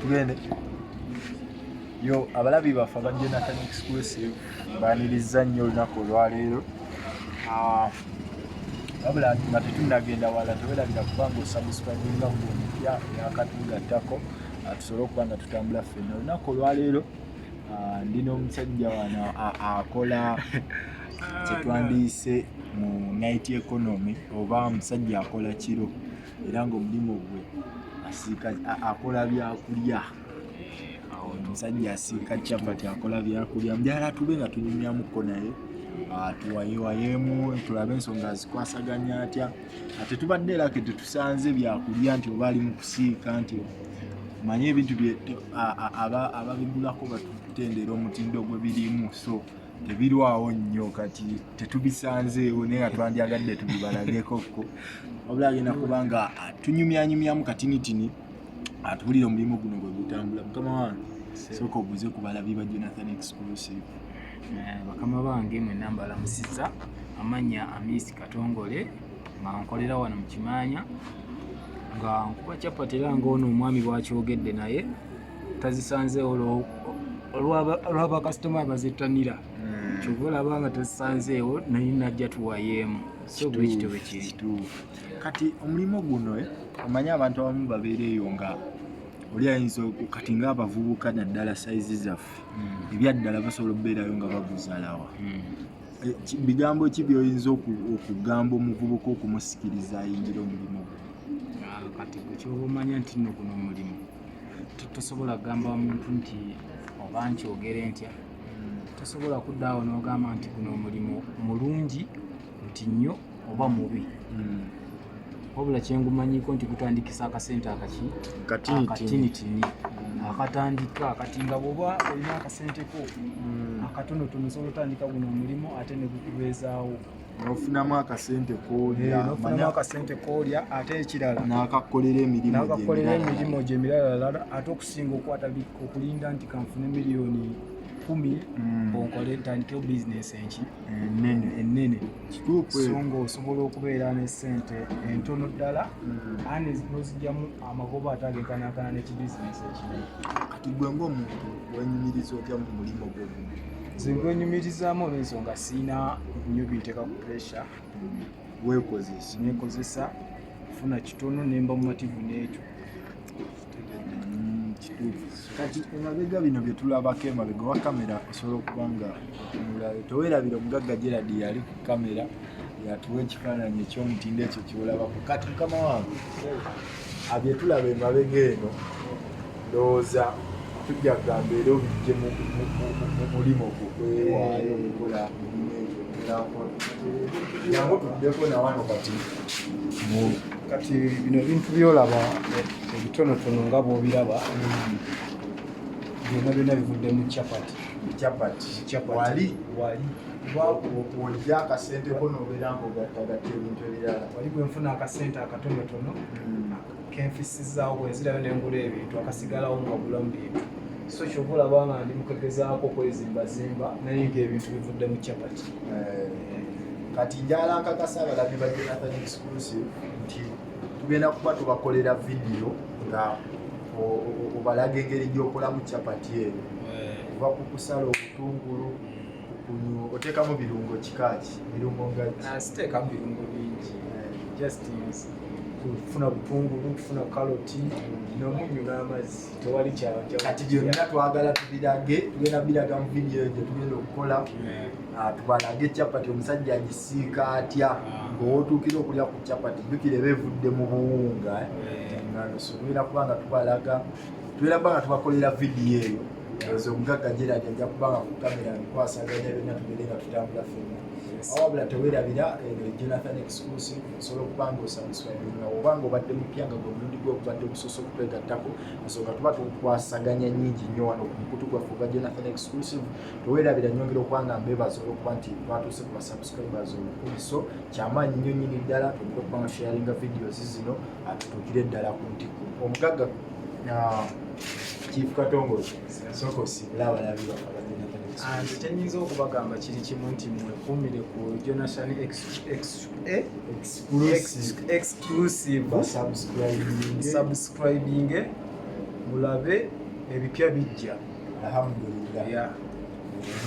tugende yo abalabi baffe aba Jonathan Exclusive baaniriza nnyo olunaku olwaleero wabula nga tetunnagenda wala tewerabira kubanga osubscribinga ku omupya yakatugattako tusobole okuba nga tutambula ffenna olunaku olwaleero ndina omusajja wano akola kyetwandiise mu night economy oba omusajja akola kiro era ng'omulimu gwe akola byakulya omusajja asiika chapati akola byakulya mujala tube nga tunyumyamuko naye tuwayewayeemu tulabe ensonga zikwasaganya atya ate tubadde era ke tetusanze byakulya nti oba ali mu kusiika nti manye ebintu ababigulako batutendera omutindo gwe birimu so tebirwawo nnyo kati tetubisanzeewo naye nga twandyagadde tubibalagekoko wabula agenda kubanga tunyumyanyumyamu katinitini atuwulire omulimu guno gwe gutambula mukama wange sooka oguze ku balabi ba Jonathan Exclusive. Bakama bange mwenna mbalamusizza amanya Amisi Katongole nga nkolera wano mu Kimaanya nga nkuba capati era ng'ono omwami bwakyogedde naye tazisanzeewo olw'abakasitoma bazettanira kyova olaba nga tazisanzeewo naye najja tuwayeemu so bwe kityo bwe kiri kati omulimu guno omanye abantu abamu babeereeyo nga oli ayinza kati ng'abavubuka naddala sayizi zaffe ebyaddala basobola okubeerayo nga baguzalawa bigambo ki byoyinza okugamba omuvubuka okumusikiriza ayingira omulimu gwe kati gwe kyoba omanya nti nno guno omulimu tosobola kugamba omuntu nti oba nkyogere ntya tosobola kuddaawo n'ogamba nti guno omulimu mulungi nti nnyo oba mubi wabula kyengumanyiko nti gutandikisa akasente akatinitini akatandika kati nga bwoba olina akasenteko akatonotono osobola otandika guno omulimu ate ne gukubeezaawo n'ofunamu akasente koolya ate ekirala n'akakolera emirimu gye emirala ate okusinga okulinda nti kanfune miliyoni 10 bonkole ntandikewo bizinesi ennene so ng'osobola okubeera n'essente entono ddala ane n'ozijjamu amagoba ate agenkanankana n'ekibizinesi ekinene kati gwe ng'omuntu wenyumiriza otya mu mulimu gwe nze gwenyumirizaamu olw'ensonga siina nnyo binteeka ku pressure nekozesa funa kitono nemba mu mativu n'ekyo kati emabega bino bye tulabako emabega wa kamera osobola okuba nga towerabira omugagga Gerald yali ku kamera yatuwa ekifaananyi eky'omutindo ekyo kyolabako kati mukama wange abye tulaba emabega eno ndowooza tujja kugamba era obijje mu mulimu okwewaayo okukola emirimu egyo yangu tuddeko nawano kati bino bintu byolaba ebitonotono nga bw'obiraba byonna bivudde mu capati wali olya akasenteko n'obeera ng'ogattagatta ebintu ebirala wali bwe nfuna akasente akatonotono kenfisizaawo bwenzirayo nengula ebintu akasigalawo ngagulamu bintu so kyova olaba nga ndi mukegezaako okwezimbazimba naye ng'ebintu bivudde mu capati kati njala nkakasa abalabi ba Jonathan Exclusive nti tugenda kuba tubakolera vidiyo nga obalaga engeri gy'okolamu capati eyo oba kukusala obutungulu oteekamu birungo kikaaki birungo nga siteekamu birungo bingi just kufuna butungulu kufuna kaloti n'omunyu n'amazzi tewali kati byonna twagala tubirage tugenda biraga mu vidiyo gye tugenda okukola tubalage capati omusajja agisiika atya ng'otuukira okulya ku capati jjukira eba evudde mu buwunga so tugenda kuba nga tubalaga tugenda kuba nga tubakolera vidiyo eyo ozo omugagga Gerald ajja kuba nga ku kamera nkwasaganya byonna tugende nga tutambula ffenna wabula tewerabira Jonathan Exclusive osobola okuba nga osubscribinga obanga obadde mupya nga gwe mulundi gwe obadde busoso okutwegattako ensonga tuba tukwasaganya nnyingi nnyo wano ku mukutu gwaffe ogwa Jonathan Exclusive tewerabira nyongera okuba nga mbeebaza olw'okuba nti twatuuse ku basubscribers olukumi so kyamaanyi nnyo nnyini ddala tulina okuba nga sharinga videos zino tutuukire ddala ku ntiku omugagga Chief Katongole sooka osiibula abalabi baffe nze kyenyinza okubagamba kiri kimu nti mwekuumire ku Jonathan Exclusive subscribing mulabe ebipya bijja alhamdulillah.